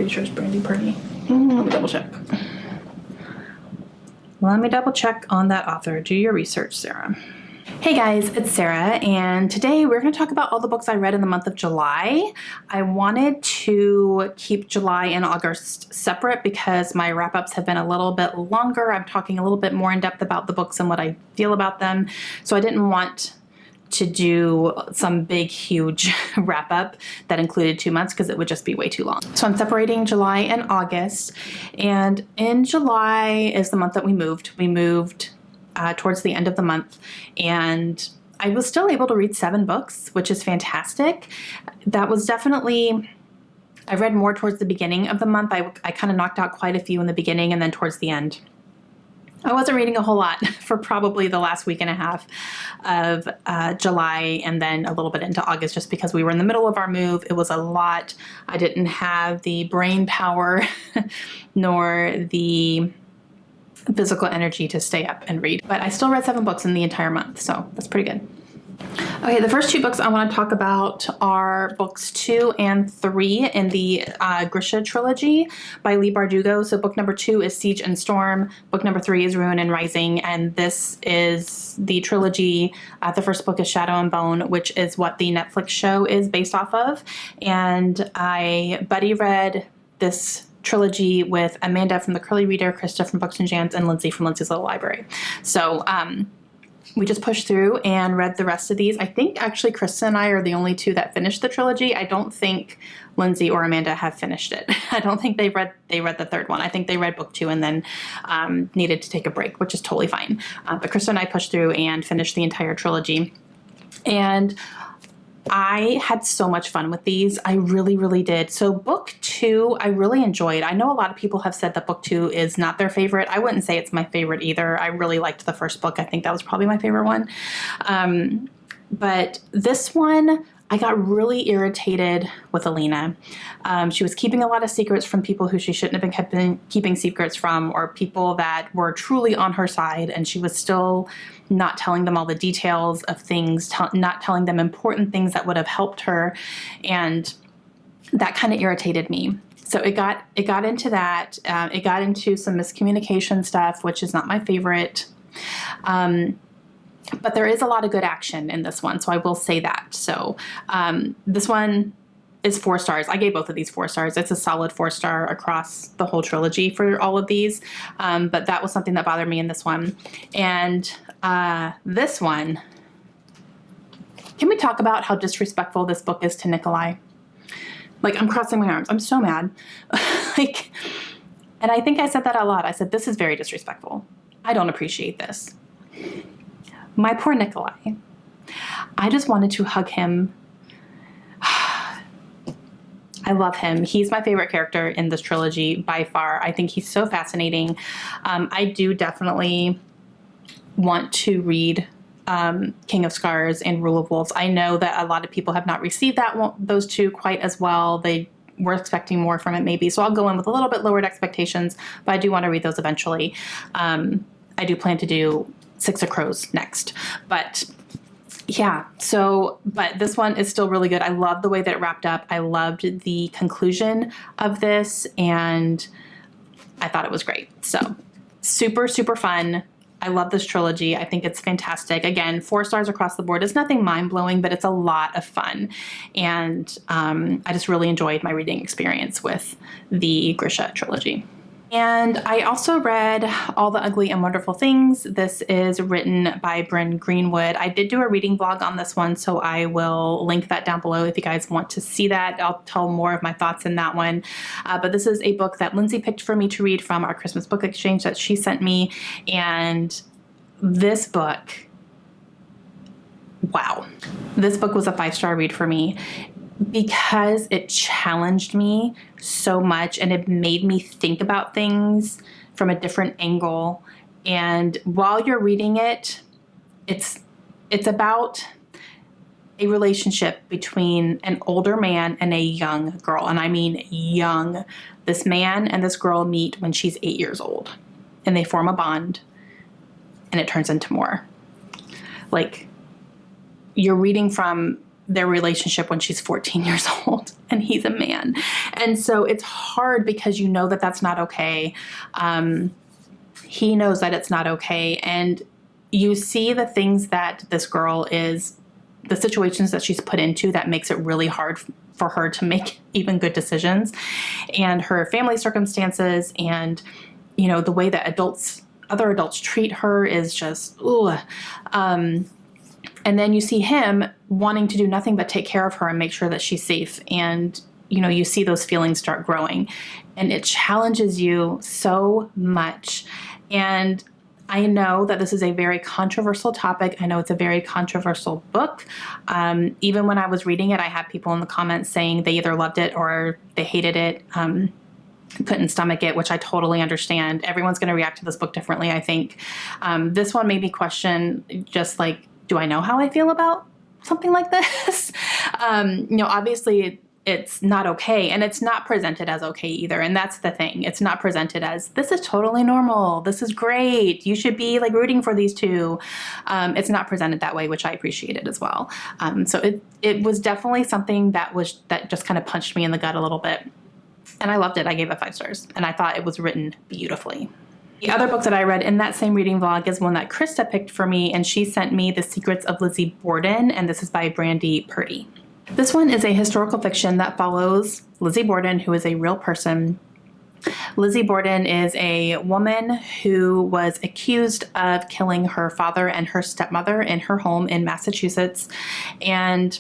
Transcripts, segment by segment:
pretty sure it's Brandy Purdy. Let me double check. Let me double check on that author. Do your research, Sarah. Hey guys, it's Sarah, and today we're going to talk about all the books I read in the month of July. I wanted to keep July and August separate because my wrap-ups have been a little bit longer. I'm talking a little bit more in depth about the books and what I feel about them, so I didn't want to do some big, huge wrap-up that included 2 months because it would just be way too long. So I'm separating July and August, and in July is the month that we moved. We moved towards the end of the month, and I was still able to read 7 books, which is fantastic. That was definitely, I read more towards the beginning of the month. I kind of knocked out quite a few in the beginning, and then towards the end, I wasn't reading a whole lot for probably the last week and a half of July, and then a little bit into August, just because we were in the middle of our move. It was a lot. I didn't have the brain power nor the physical energy to stay up and read. But I still read 7 books in the entire month, so that's pretty good. Okay, the first 2 books I want to talk about are books 2 and 3 in the Grisha trilogy by Leigh Bardugo. So book number 2 is Siege and Storm. Book number 3 is Ruin and Rising. And this is the trilogy. The first book is Shadow and Bone, which is what the Netflix show is based off of. And I buddy read this trilogy with Amanda from The Curly Reader, Krista from Books and Jams, and Lizzie from Lizzie's Little Library. So we just pushed through and read the rest of these. I think actually Krista and I are the only 2 that finished the trilogy. I don't think Lindsay or Amanda have finished it. I don't think they read the 3rd one. I think they read book 2 and then needed to take a break, which is totally fine. But Krista and I pushed through and finished the entire trilogy. And I had so much fun with these. I really, really did. So book 2, I really enjoyed. I know a lot of people have said that book 2 is not their favorite. I wouldn't say it's my favorite either. I really liked the first book. I think that was probably my favorite one. But this one, I got really irritated with Alina. She was keeping a lot of secrets from people who she shouldn't have been keeping secrets from, or people that were truly on her side, and she was still not telling them all the details of things, not telling them important things that would have helped her, and that kind of irritated me. So it got into that. It got into some miscommunication stuff, which is not my favorite. But there is a lot of good action in this one, so I will say that. So this one is 4 stars. I gave both of these 4 stars. It's a solid 4-star across the whole trilogy for all of these. But that was something that bothered me in this one. And this one, can we talk about how disrespectful this book is to Nikolai? Like, I'm crossing my arms. I'm so mad. And I think I said that a lot. I said, this is very disrespectful. I don't appreciate this. My poor Nikolai. I just wanted to hug him. I love him. He's my favorite character in this trilogy by far. I think he's so fascinating. I do definitely want to read King of Scars and Rule of Wolves. I know that a lot of people have not received those 2 quite as well. They were expecting more from it maybe. So I'll go in with a little bit lowered expectations, but I do want to read those eventually. I do plan to do 6 of Crows next, but yeah, but this one is still really good. I love the way that it wrapped up. I loved the conclusion of this, and I thought it was great. So super, super fun. I love this trilogy. I think it's fantastic. Again, 4 stars across the board. It's nothing mind-blowing, but it's a lot of fun. And I just really enjoyed my reading experience with the Grisha trilogy. And I also read All the Ugly and Wonderful Things. This is written by Bryn Greenwood. I did do a reading vlog on this one, so I will link that down below if you guys want to see that. I'll tell more of my thoughts in that one. But this is a book that Lindsay picked for me to read from our Christmas book exchange that she sent me. And this book, wow. This book was a 5-star read for me, because it challenged me so much and it made me think about things from a different angle. And while you're reading it, it's about a relationship between an older man and a young girl. And I mean young. This man and this girl meet when she's 8 years old, and they form a bond, and it turns into more. Like, you're reading from their relationship when she's 14 years old and he's a man. And so it's hard because you know that that's not okay. He knows that it's not okay. And you see the things that this girl is, the situations that she's put into that makes it really hard for her to make even good decisions, and her family circumstances, and, you know, the way that other adults treat her is just, ugh. And then you see him wanting to do nothing but take care of her and make sure that she's safe. And, you know, you see those feelings start growing, and it challenges you so much. And I know that this is a very controversial topic. I know it's a very controversial book. Even when I was reading it, I had people in the comments saying they either loved it or they hated it, couldn't stomach it, which I totally understand. Everyone's going to react to this book differently, I think. This one made me question, just like, do I know how I feel about something like this? You know, obviously it's not okay, and it's not presented as okay either. And that's the thing. It's not presented as, this is totally normal. This is great. You should be like rooting for these two. It's not presented that way, which I appreciated as well. So it was definitely something that just kind of punched me in the gut a little bit. And I loved it. I gave it 5 stars, and I thought it was written beautifully. The other book that I read in that same reading vlog is one that Krista picked for me, and she sent me The Secrets of Lizzie Borden, and this is by Brandy Purdy. This one is a historical fiction that follows Lizzie Borden, who is a real person. Lizzie Borden is a woman who was accused of killing her father and her stepmother in her home in Massachusetts, and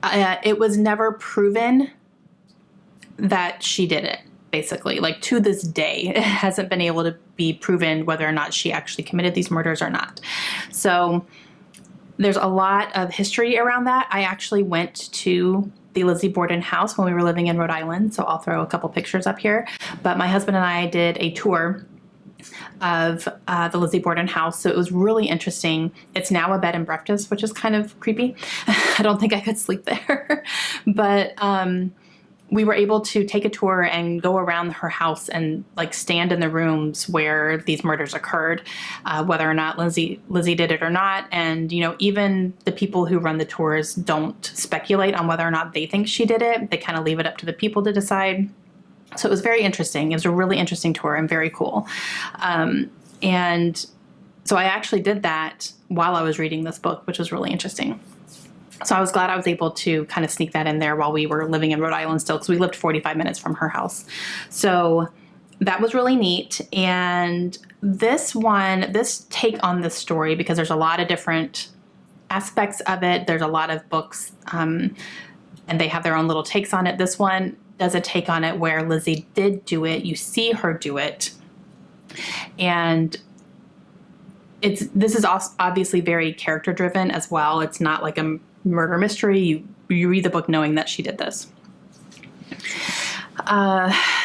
it was never proven that she did it. Basically, like, to this day, it hasn't been able to be proven whether or not she actually committed these murders or not. So there's a lot of history around that. I actually went to the Lizzie Borden house when we were living in Rhode Island, so I'll throw a couple pictures up here. But my husband and I did a tour of the Lizzie Borden house, so it was really interesting. It's now a bed and breakfast, which is kind of creepy. I don't think I could sleep there. But we were able to take a tour and go around her house and like stand in the rooms where these murders occurred, whether or not Lizzie did it or not. And, you know, even the people who run the tours don't speculate on whether or not they think she did it. They kind of leave it up to the people to decide. So it was very interesting. It was a really interesting tour and very cool. And so I actually did that while I was reading this book, which was really interesting. So I was glad I was able to kind of sneak that in there while we were living in Rhode Island still, because we lived 45 minutes from her house. So that was really neat. And this take on this story, because there's a lot of different aspects of it. There's a lot of books, and they have their own little takes on it. This one does a take on it where Lizzie did do it. You see her do it. And this is also obviously very character driven as well. It's not like a murder mystery. You read the book knowing that she did this.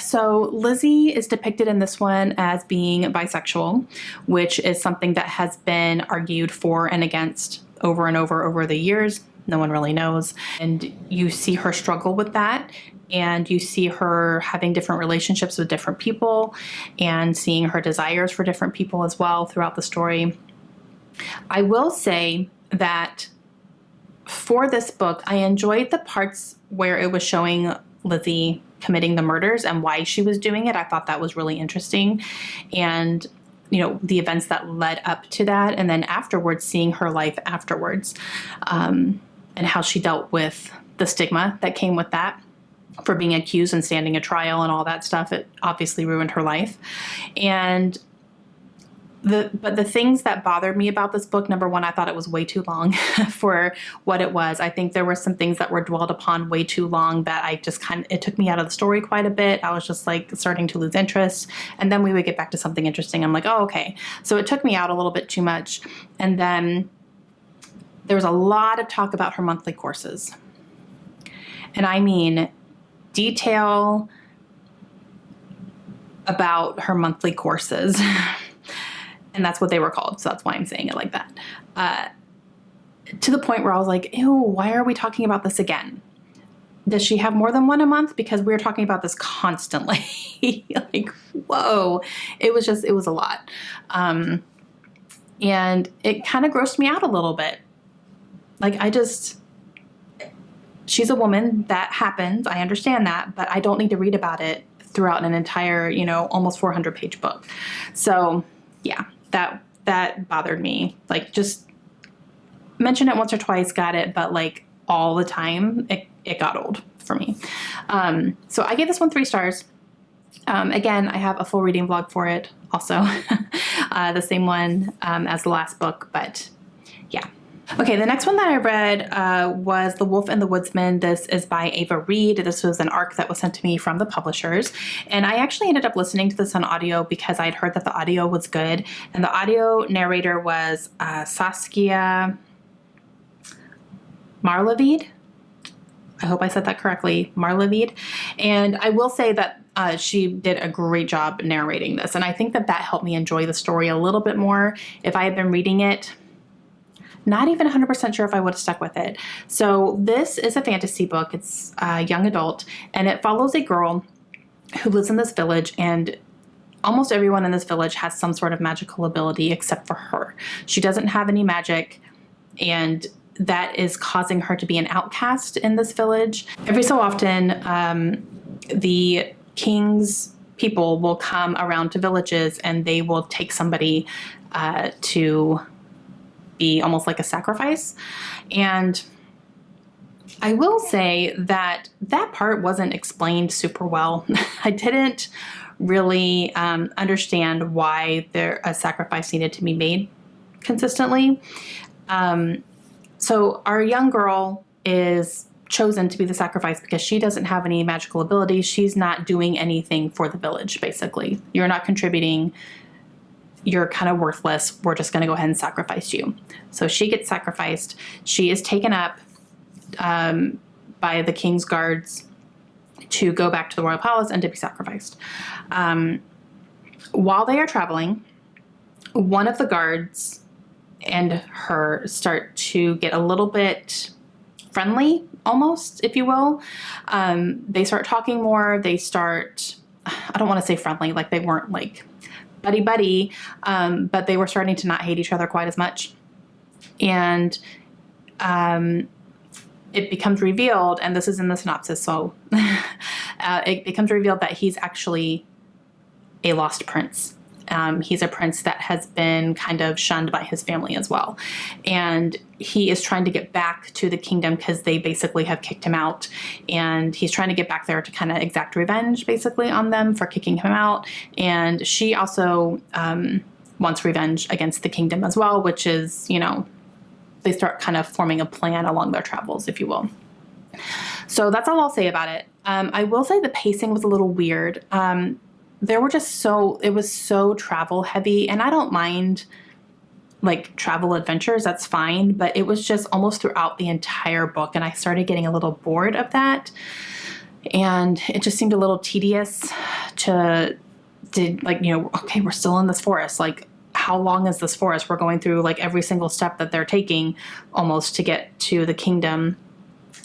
So Lizzie is depicted in this one as being bisexual, which is something that has been argued for and against over and over the years. No one really knows. And you see her struggle with that, and you see her having different relationships with different people and seeing her desires for different people as well throughout the story. I will say that for this book, I enjoyed the parts where it was showing Lizzie committing the murders and why she was doing it. I thought that was really interesting. And, you know, the events that led up to that, and then afterwards, seeing her life afterwards, and how she dealt with the stigma that came with that for being accused and standing a trial and all that stuff. It obviously ruined her life. And but the things that bothered me about this book, number one, I thought it was way too long for what it was. I think there were some things that were dwelled upon way too long that I just it took me out of the story quite a bit. I was just like starting to lose interest. And then we would get back to something interesting. I'm like, oh, okay. So it took me out a little bit too much. And then there was a lot of talk about her monthly courses. And I mean, detail about her monthly courses. And that's what they were called. So that's why I'm saying it like that. To the point where I was like, ew, why are we talking about this again? Does she have more than one a month? Because we're talking about this constantly. Like, whoa. It was a lot. And it kind of grossed me out a little bit. Like, she's a woman. That happens. I understand that, but I don't need to read about it throughout an entire, almost 400-page book. So yeah, that bothered me. Like, just mention it once or twice, got it, but like all the time, it got old for me. So I gave this one 3 stars. Again, I have a full reading vlog for it also, the same one as the last book, but yeah. Okay, the next one that I read was The Wolf and the Woodsman. This is by Ava Reed. This was an ARC that was sent to me from the publishers. And I actually ended up listening to this on audio because I'd heard that the audio was good. And the audio narrator was Saskia Marlavid. I hope I said that correctly, Marlavid. And I will say that she did a great job narrating this. And I think that helped me enjoy the story a little bit more. If I had been reading it, not even 100% sure if I would have stuck with it. So this is a fantasy book. It's a young adult, and it follows a girl who lives in this village, and almost everyone in this village has some sort of magical ability except for her. She doesn't have any magic, and that is causing her to be an outcast in this village. Every so often, the king's people will come around to villages, and they will take somebody to be almost like a sacrifice. And I will say that part wasn't explained super well. I didn't really understand why a sacrifice needed to be made consistently. So our young girl is chosen to be the sacrifice because she doesn't have any magical abilities. She's not doing anything for the village, basically. You're not contributing. You're kind of worthless. We're just going to go ahead and sacrifice you. So she gets sacrificed. She is taken up by the king's guards to go back to the royal palace and to be sacrificed. While they are traveling, one of the guards and her start to get a little bit friendly, almost, if you will. They start talking more. They start, I don't want to say friendly, like they weren't like buddy-buddy, but they were starting to not hate each other quite as much. And it becomes revealed, and this is in the synopsis, so it becomes revealed that he's actually a lost prince. He's a prince that has been kind of shunned by his family as well. And he is trying to get back to the kingdom because they basically have kicked him out. And he's trying to get back there to kind of exact revenge basically on them for kicking him out. And she also wants revenge against the kingdom as well, which is, they start kind of forming a plan along their travels, if you will. So that's all I'll say about it. I will say the pacing was a little weird. It was so travel heavy, and I don't mind like travel adventures, that's fine, but it was just almost throughout the entire book, and I started getting a little bored of that, and it just seemed a little tedious okay, we're still in this forest, like how long is this forest? We're going through like every single step that they're taking almost to get to the kingdom.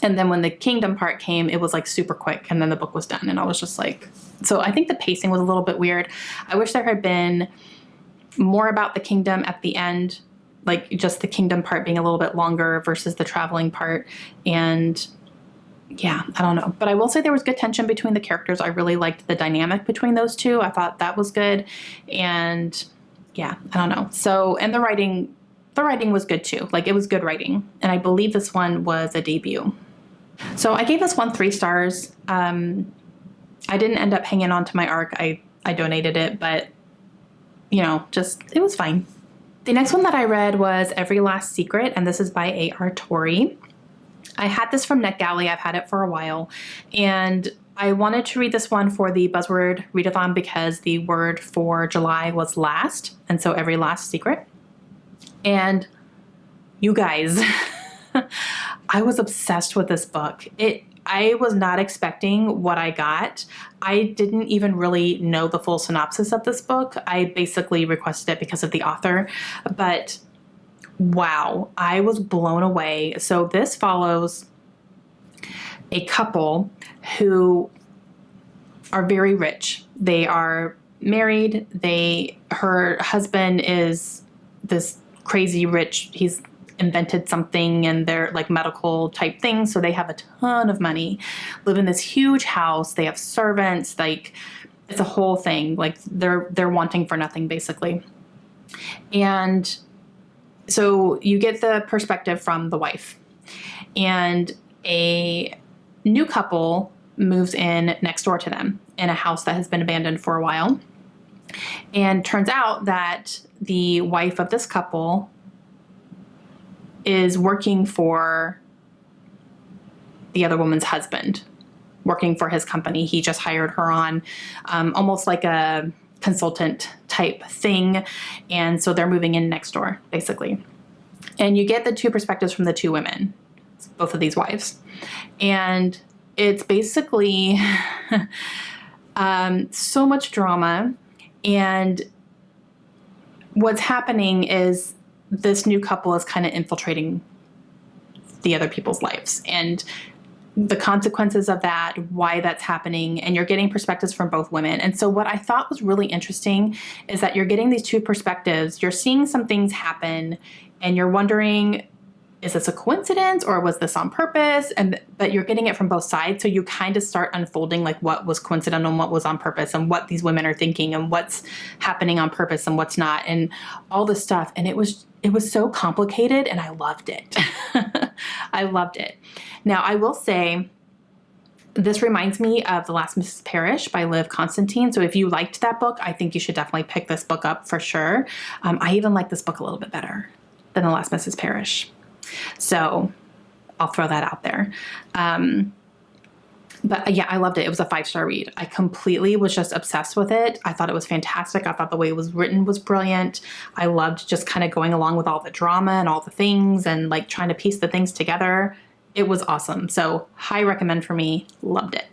And then when the kingdom part came, it was like super quick, and then the book was done, and I was just like, so I think the pacing was a little bit weird. I wish there had been more about the kingdom at the end, like just the kingdom part being a little bit longer versus the traveling part. And yeah, I don't know. But I will say there was good tension between the characters. I really liked the dynamic between those two. I thought that was good. And yeah, I don't know. So, and the writing was good too. Like, it was good writing. And I believe this one was a debut. So I gave this one 3 stars. I didn't end up hanging on to my ARC. I donated it, but it was fine. The next one that I read was Every Last Secret, and this is by A.R. Torrey. I had this from NetGalley. I've had it for a while, and I wanted to read this one for the Buzzword Readathon because the word for July was last, and so Every Last Secret. And you guys, I was obsessed with this book. I was not expecting what I got. I didn't even really know the full synopsis of this book. I basically requested it because of the author, but wow, I was blown away. So this follows a couple who are very rich. They are married. Her husband is this crazy rich. He's invented something and they're like medical type things. So they have a ton of money, live in this huge house. They have servants, like it's a whole thing. Like they're wanting for nothing basically. And so you get the perspective from the wife, and a new couple moves in next door to them in a house that has been abandoned for a while. And turns out that the wife of this couple is working for the other woman's husband, working for his company. He just hired her on almost like a consultant type thing. And so they're moving in next door, basically. And you get the two perspectives from the two women, both of these wives. And it's basically so much drama. And what's happening is this new couple is kind of infiltrating the other people's lives and the consequences of that, why that's happening, and you're getting perspectives from both women. And so what I thought was really interesting is that you're getting these two perspectives. You're seeing some things happen and you're wondering, is this a coincidence or was this on purpose? But you're getting it from both sides. So you kind of start unfolding like what was coincidental and what was on purpose and what these women are thinking and what's happening on purpose and what's not and all this stuff. And it was so complicated and I loved it. I loved it. Now I will say, this reminds me of The Last Mrs. Parrish by Liv Constantine. So if you liked that book, I think you should definitely pick this book up for sure. I even like this book a little bit better than The Last Mrs. Parrish. So I'll throw that out there. But yeah, I loved it. It was a 5-star read. I completely was just obsessed with it. I thought it was fantastic. I thought the way it was written was brilliant. I loved just kind of going along with all the drama and all the things and like trying to piece the things together. It was awesome. So high recommend for me. Loved it.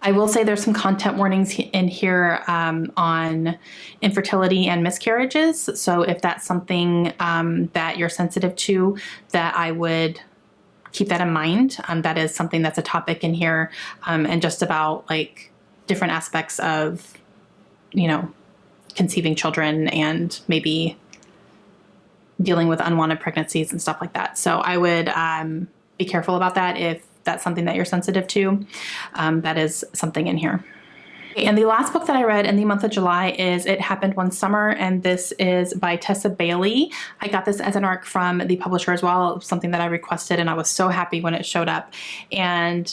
I will say there's some content warnings in here on infertility and miscarriages. So if that's something that you're sensitive to, that I would keep that in mind. That is something that's a topic in here, and just about like different aspects of, you know, conceiving children and maybe dealing with unwanted pregnancies and stuff like that. So I would be careful about that if that's something that you're sensitive to. That is something in here. And the last book that I read in the month of July is It Happened One Summer, and this is by Tessa Bailey. I got this as an ARC from the publisher as well. It was something that I requested, and I was so happy when it showed up. And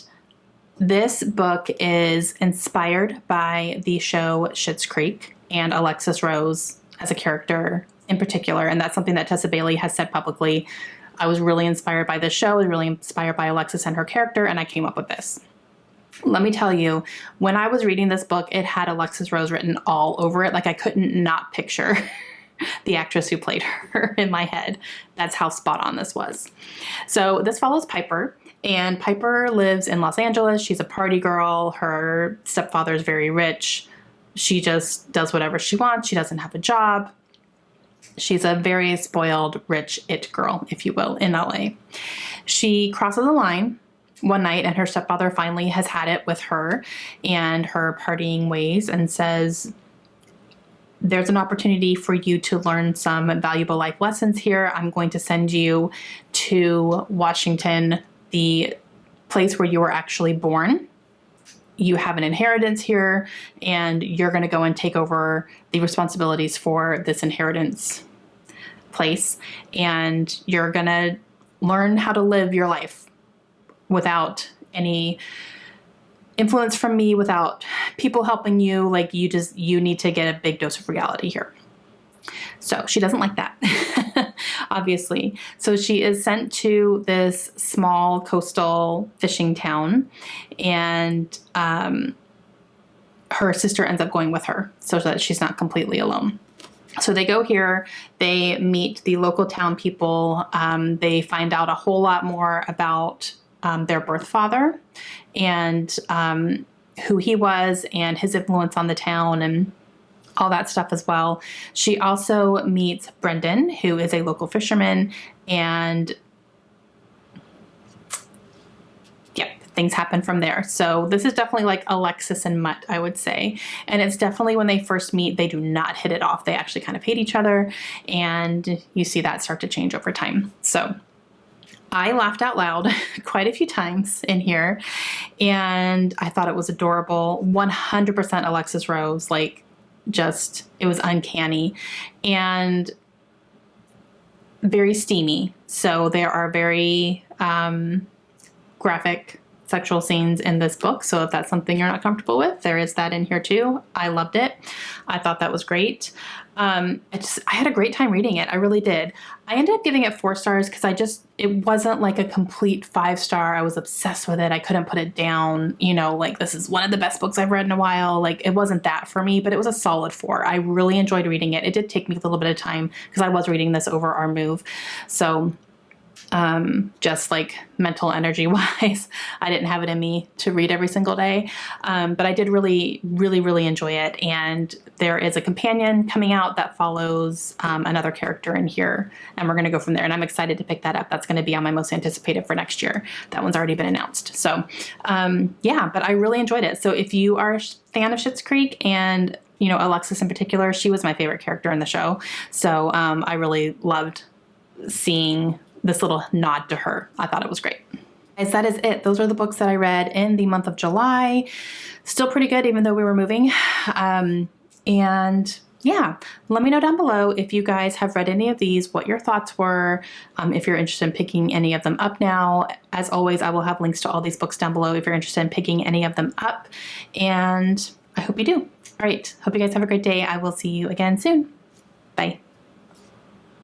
this book is inspired by the show Schitt's Creek and Alexis Rose as a character in particular, and that's something that Tessa Bailey has said publicly. I was really inspired by this show, really inspired by Alexis and her character, and I came up with this. Let me tell you, when I was reading this book, it had Alexis Rose written all over it. Like I couldn't not picture the actress who played her in my head. That's how spot on this was. So this follows Piper, and Piper lives in Los Angeles. She's a party girl. Her stepfather is very rich. She just does whatever she wants. She doesn't have a job. She's a very spoiled, rich it girl, if you will, in LA. She crosses the line one night and her stepfather finally has had it with her and her partying ways and says, there's an opportunity for you to learn some valuable life lessons here. I'm going to send you to Washington, the place where you were actually born. You have an inheritance here and you're going to go and take over the responsibilities for this inheritance place. And you're going to learn how to live your life without any influence from me, without people helping you. Like you need to get a big dose of reality here. So she doesn't like that, obviously. So she is sent to this small coastal fishing town, and her sister ends up going with her so that she's not completely alone. So they go here, they meet the local town people, they find out a whole lot more about their birth father and who he was and his influence on the town and all that stuff as well. She also meets Brendan, who is a local fisherman, and yeah, things happen from there. So this is definitely like Alexis and Mutt, I would say. And it's definitely when they first meet, they do not hit it off. They actually kind of hate each other, and you see that start to change over time. So I laughed out loud quite a few times in here, and I thought it was adorable. 100% Alexis Rose, like, just, it was uncanny and very steamy. So there are very graphic sexual scenes in this book. So if that's something you're not comfortable with, there is that in here too. I loved it. I thought that was great. I had a great time reading it. I really did. I ended up giving it 4 stars because it wasn't like a complete 5-star. I was obsessed with it. I couldn't put it down, you know, like this is one of the best books I've read in a while. Like it wasn't that for me, but it was a solid 4. I really enjoyed reading it. It did take me a little bit of time because I was reading this over our move. So just like mental energy wise, I didn't have it in me to read every single day. But I did really, really, really enjoy it. And there is a companion coming out that follows another character in here, and we're going to go from there. And I'm excited to pick that up. That's going to be on my most anticipated for next year. That one's already been announced. So yeah, but I really enjoyed it. So if you are a fan of Schitt's Creek, and you know, Alexis in particular, she was my favorite character in the show. So I really loved seeing this little nod to her. I thought it was great. Guys, that is it. Those are the books that I read in the month of July. Still pretty good, even though we were moving. And yeah, let me know down below if you guys have read any of these, what your thoughts were, if you're interested in picking any of them up now. As always, I will have links to all these books down below if you're interested in picking any of them up. And I hope you do. All right. Hope you guys have a great day. I will see you again soon.